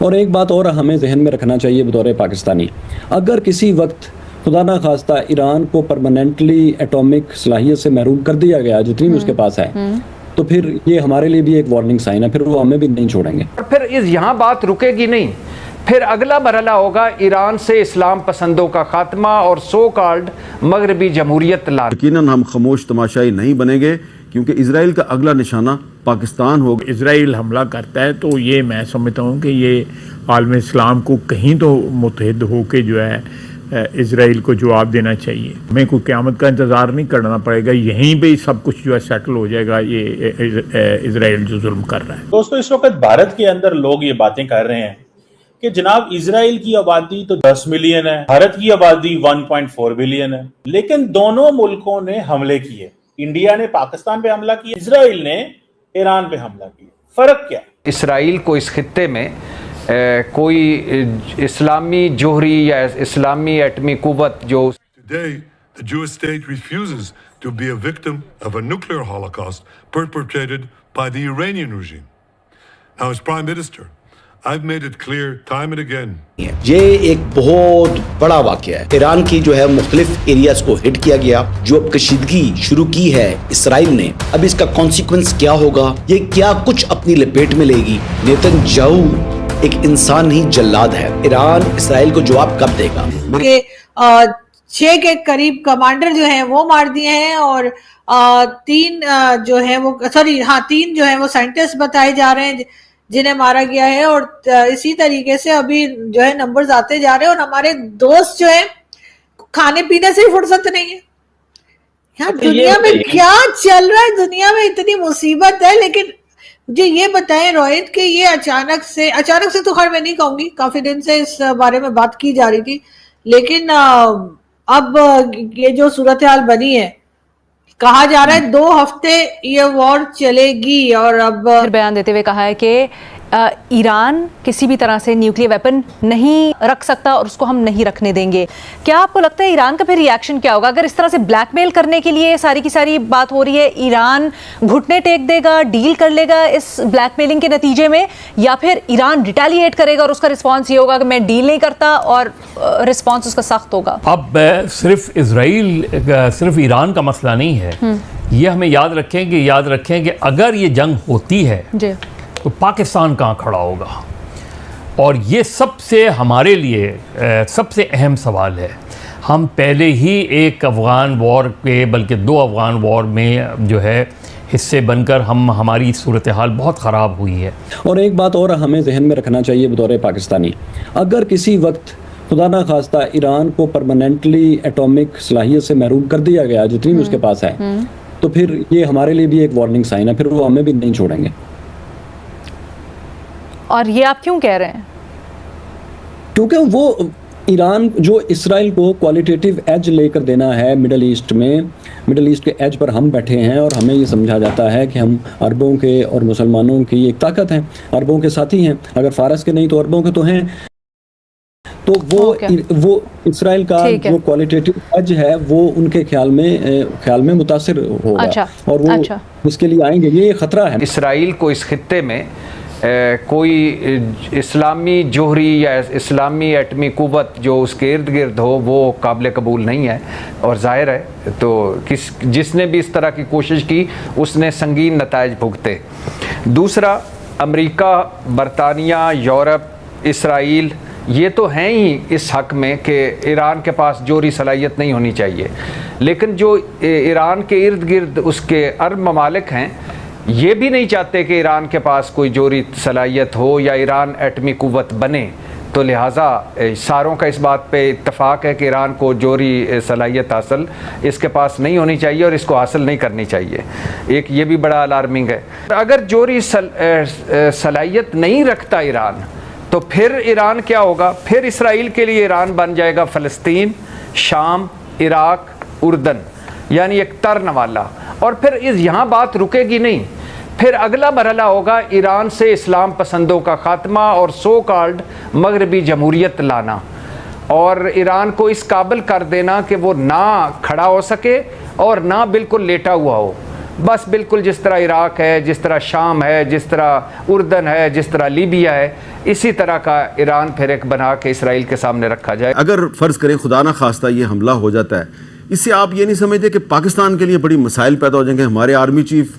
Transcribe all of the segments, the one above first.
और एक बात और हमें जहन में रखना चाहिए बतौर पाकिस्तानी, अगर किसी वक्त खुदा ना खास्ता ईरान को परमानेंटली एटॉमिक सलाहियत से महरूम कर दिया गया जितनी भी उसके पास है, तो फिर ये हमारे लिए भी एक वार्निंग साइन है, फिर वो हमें भी नहीं छोड़ेंगे। और फिर यहाँ बात रुकेगी नहीं, फिर अगला मरहला होगा ईरान से इस्लाम पसंदों का खात्मा और सो कॉल्ड मगरबी जमहूरियत लाना। यकीनन हम खामोश तमाशाई नहीं बनेंगे, क्योंकि इसराइल का अगला निशाना पाकिस्तान होगा। इसराइल हमला करता है तो ये मैं समझता हूँ कि ये आलम इस्लाम को कहीं तो मुत्तहिद होकर जो है इसराइल को जवाब देना चाहिए। हमें कोई क़यामत का इंतज़ार नहीं करना पड़ेगा, यहीं पे ही सब कुछ जो है सेटल हो जाएगा। ये इसराइल जो जुल्म कर रहा है। दोस्तों, इस वक्त भारत के अंदर लोग ये बातें कर रहे हैं कि जनाब इसराइल की आबादी तो 10 मिलियन है, भारत की आबादी 1.4 बिलियन है, लेकिन दोनों मुल्कों ने हमले किए। इंडिया ने पाकिस्तान पे हमला किया, इसराइल ने ईरान पे हमला किया। फर्क क्या? इसराइल को इस खित्ते में कोई इस्लामी जोहरी या इस्लामी एटमी कुव्वत जो Today, the Jewish state refuses to be a victim of a nuclear holocaust perpetrated by the Iranian regime. Now, as Prime Minister, I've made it clear time and again. ये एक बहुत बड़ा वाकया है। ईरान की जो है मुख्तलिफ एरियाज को हिट किया गया, जो अब कशीदगी शुरू की है इसराइल ने। अब इसका कॉन्सिक्वेंस क्या होगा, ये क्या कुछ अपनी लपेट में लेगी। नेतन्याहू एक इंसान नहीं जल्लाद है। ईरान इसराइल को जवाब कब देगा? 6 के करीब कमांडर जो हैं वो मार दिए हैं और 3 जो है वो 3 जो है वो साइंटिस्ट बताए जा रहे हैं जिन्हें मारा गया है। और इसी तरीके से अभी जो है नंबर्स आते जा रहे हैं। और हमारे दोस्त जो है खाने पीने से फुर्सत नहीं है। यार दुनिया में क्या चल रहा है, दुनिया में इतनी मुसीबत है। लेकिन मुझे ये बताएं रोहित कि ये अचानक से तो खैर मैं नहीं कहूंगी, काफी दिन से इस बारे में बात की जा रही थी, लेकिन अब ये जो सूरत हाल बनी है, कहा जा रहा है 2 हफ्ते ये वॉर चलेगी। और अब बयान देते हुए कहा है कि ईरान किसी भी तरह से न्यूक्लियर वेपन नहीं रख सकता और उसको हम नहीं रखने देंगे। क्या आपको लगता है ईरान का फिर रिएक्शन क्या होगा अगर इस तरह से ब्लैकमेल करने के लिए सारी की सारी बात हो रही है? ईरान घुटने टेक देगा, डील कर लेगा इस ब्लैकमेलिंग के नतीजे में, या फिर ईरान रिटेलिएट करेगा और उसका रिस्पॉन्स ये होगा कि मैं डील नहीं करता और रिस्पॉन्स उसका सख्त होगा? अब सिर्फ ईरान का मसला नहीं है, ये हमें याद रखें कि अगर ये जंग होती है तो पाकिस्तान कहाँ खड़ा होगा। और ये सबसे हमारे लिए सबसे अहम सवाल है। हम पहले ही एक अफ़गान वॉर के, बल्कि 2 अफ़गान वॉर में जो है हिस्से बनकर हमारी सूरत हाल बहुत ख़राब हुई है। और एक बात और हमें जहन में रखना चाहिए बतौर पाकिस्तानी, अगर किसी वक्त खुदा ना खास्ता ईरान को परमानेंटली एटॉमिक सलाहियत से महरूम कर दिया गया जितनी भी उसके पास है, तो फिर ये हमारे लिए भी एक वार्निंग साइन है, फिर वो हमें भी नहीं छोड़ेंगे। और ये आप क्यों कह रहे हैं? क्योंकि वो ईरान जो इसराइल को क्वालिटेटिव एज लेकर देना है मिडल ईस्ट के एज पर हम बैठे हैं, और हमें ये समझा जाता है कि हम अरबों के और मुसलमानों की एक ताकत हैं, अरबों के साथी हैं, अगर फारस के नहीं तो अरबों के तो हैं। तो वो इसराइल का जो क्वालिटेटिव एज है वो उनके ख्याल में मुतासिर होगा। और वो इसके लिए आएंगे, ये खतरा है। इसराइल को इस खित्ते में कोई इस्लामी जोहरी या इस्लामी एटमी कुव्वत जो उसके इर्द गिर्द हो वो काबिल कबूल नहीं है। और जाहिर है तो जिसने भी इस तरह की कोशिश की उसने संगीन नताइज भुगते। दूसरा, अमेरिका, बरतानिया, यूरोप, इसराइल ये तो हैं ही इस हक़ में कि ईरान के पास जोहरी सलाहियत नहीं होनी चाहिए, लेकिन जो ईरान के इर्द गिर्द उसके अरब ममालिक हैं ये भी नहीं चाहते कि ईरान के पास कोई जोहरी सलाहियत हो या ईरान एटमी कुव्वत बने। तो लिहाजा सारों का इस बात पे इत्तफाक है कि ईरान को जोहरी सलाहियत हासिल इसके पास नहीं होनी चाहिए और इसको हासिल नहीं करनी चाहिए। एक ये भी बड़ा अलार्मिंग है। अगर जोहरी सलाहियत नहीं रखता ईरान, तो फिर ईरान क्या होगा? फिर इसराइल के लिए ईरान बन जाएगा फ़लस्तीन, शाम, इराक, उर्दन, यानी एक तर्न वाला। और फिर यहाँ बात रुकेगी नहीं, फिर अगला मरहला होगा ईरान से इस्लाम पसंदों का खात्मा और सो कॉल्ड मगरबी जमहूरियत लाना, और ईरान को इस काबिल कर देना कि वो ना खड़ा हो सके और ना बिल्कुल लेटा हुआ हो। बस बिल्कुल जिस तरह इराक है, जिस तरह शाम है, जिस तरह उर्दन है, जिस तरह लीबिया है, इसी तरह का ईरान फिर एक बना के इसराइल के सामने रखा जाए। अगर फ़र्ज़ करें खुदा ना खास्ता ये हमला हो जाता है, इससे आप ये नहीं समझते कि पाकिस्तान के लिए बड़ी मसाइल पैदा हो जाएंगे? हमारे आर्मी चीफ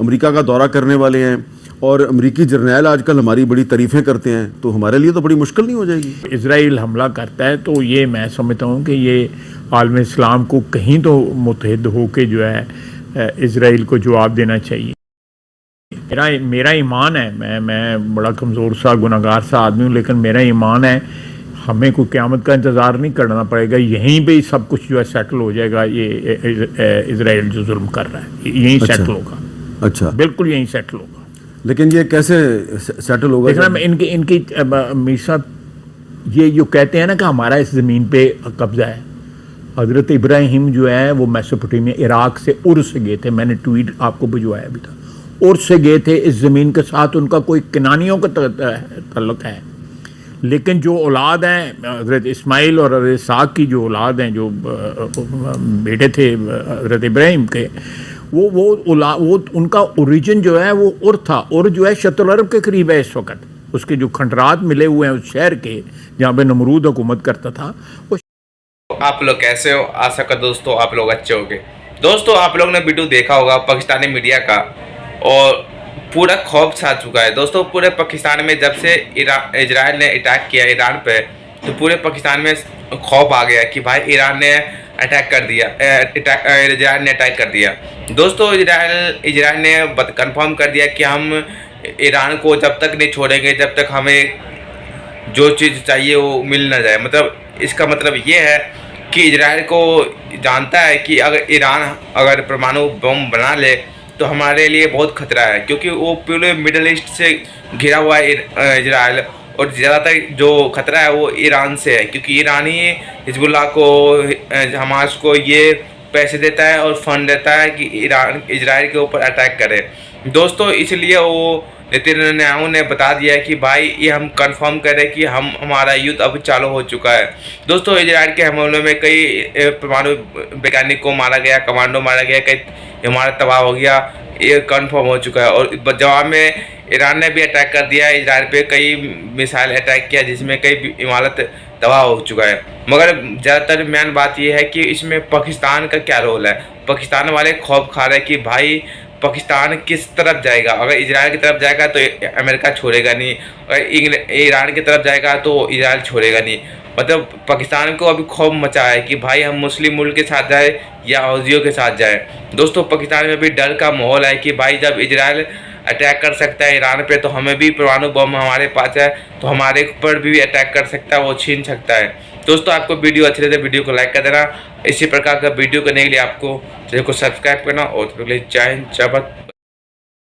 अमेरिका का दौरा करने वाले हैं और अमेरिकी जर्नैल आजकल हमारी बड़ी तारीफ़ें करते हैं, तो हमारे लिए तो बड़ी मुश्किल नहीं हो जाएगी? इजराइल हमला करता है तो ये मैं समझता हूँ कि ये आलम इस्लाम को कहीं तो मुत्तहिद होकर जो है इजराइल को जवाब देना चाहिए। मेरा ईमान है, मैं बड़ा कमज़ोर सा गुनाहगार सा आदमी हूँ, लेकिन मेरा ईमान है हमें कोई क़यामत का इंतज़ार नहीं करना पड़ेगा, यहीं पे सब कुछ जो है सेटल हो जाएगा। ये इजराइल जो जुल्म कर रहा है यहीं सेटल होगा। अच्छा, बिल्कुल यहीं सेटल होगा। लेकिन ये कैसे सेटल होगा? देखना इनकी मीर साहब ये जो कहते हैं ना कि हमारा इस ज़मीन पे कब्ज़ा है, हज़रत इब्राहिम जो है वो मेसोपोटामिया इराक से उर्स से गए थे, मैंने ट्वीट आपको भिजवाया भी था, उर्स से गए थे। इस ज़मीन के साथ उनका कोई किनानियों का तल्लुक़ है, लेकिन जो औलाद हैं हज़रत इस्माइल और हज़रत इसाक की जो औलाद हैं, जो बेटे थे हज़रत इब्राहिम के, वो उनका ओरिजिन जो है वो उर था। उर जो है शतुल अरब के करीब है इस वक्त, उसके जो खंडरात मिले हुए हैं उस शहर के जहाँ पे नमरूद हुकूमत करता था। आप लोग कैसे हो? आशा का दोस्तों आप लोग अच्छे होंगे। दोस्तों आप लोग ने वीडियो देखा होगा पाकिस्तानी मीडिया का, और पूरा खौफ छा चुका है दोस्तों पूरे पाकिस्तान में। जब से इजराइल ने अटैक किया ईरान पे, तो पूरे पाकिस्तान में खौफ आ गया कि भाई ईरान ने अटैक कर दिया, इजराइल ने अटैक कर दिया। दोस्तों इजराइल ने कंफर्म कर दिया कि हम ईरान को जब तक नहीं छोड़ेंगे जब तक हमें जो चीज़ चाहिए वो मिल ना जाए। मतलब इसका मतलब ये है कि इजराइल को जानता है कि अगर ईरान अगर परमाणु बम बना ले तो हमारे लिए बहुत खतरा है, क्योंकि वो पूरे मिडल ईस्ट से घिरा हुआ है इजराइल, और ज़्यादातर जो खतरा है वो ईरान से है, क्योंकि ईरान ही हिजबुल्लाह को, हमास को ये पैसे देता है और फंड देता है कि ईरान इजराइल के ऊपर अटैक करे। दोस्तों इसलिए वो नेतन्याहू ने बता दिया है कि भाई ये हम कंफर्म करें कि हमारा युद्ध अब चालू हो चुका है। दोस्तों इजराइल के हमलों में कई परमाणु वैज्ञानिक को मारा गया, कमांडो मारा गया, कई इमारत तबाह हो गया, ये कंफर्म हो चुका है। और जवाब में ईरान ने भी अटैक कर दिया इजराइल पे, कई मिसाइल अटैक किया जिसमें कई इमारत तबाह हो चुका है। मगर ज़्यादातर मेन बात यह है कि इसमें पाकिस्तान का क्या रोल है। पाकिस्तान वाले खौफ खा रहे हैं कि भाई पाकिस्तान किस तरफ जाएगा। अगर इजराइल की तरफ जाएगा तो अमेरिका छोड़ेगा नहीं, अगर ईरान की तरफ जाएगा तो इजराइल छोड़ेगा नहीं। मतलब पाकिस्तान को अभी खौफ मचा है कि भाई हम मुस्लिम मुल्क के साथ जाए या हौजियों के साथ जाए। दोस्तों पाकिस्तान में भी डर का माहौल है कि भाई जब इजराइल अटैक कर सकता है ईरान पे, तो हमें भी परमाणु बम हमारे पास है तो हमारे ऊपर भी अटैक कर सकता है, वो छीन सकता है। दोस्तों आपको वीडियो अच्छी लगे वीडियो को लाइक कर देना। इसी प्रकार का वीडियो करने के लिए आपको चैनल को सब्सक्राइब करना और जय हिंद जय भारत।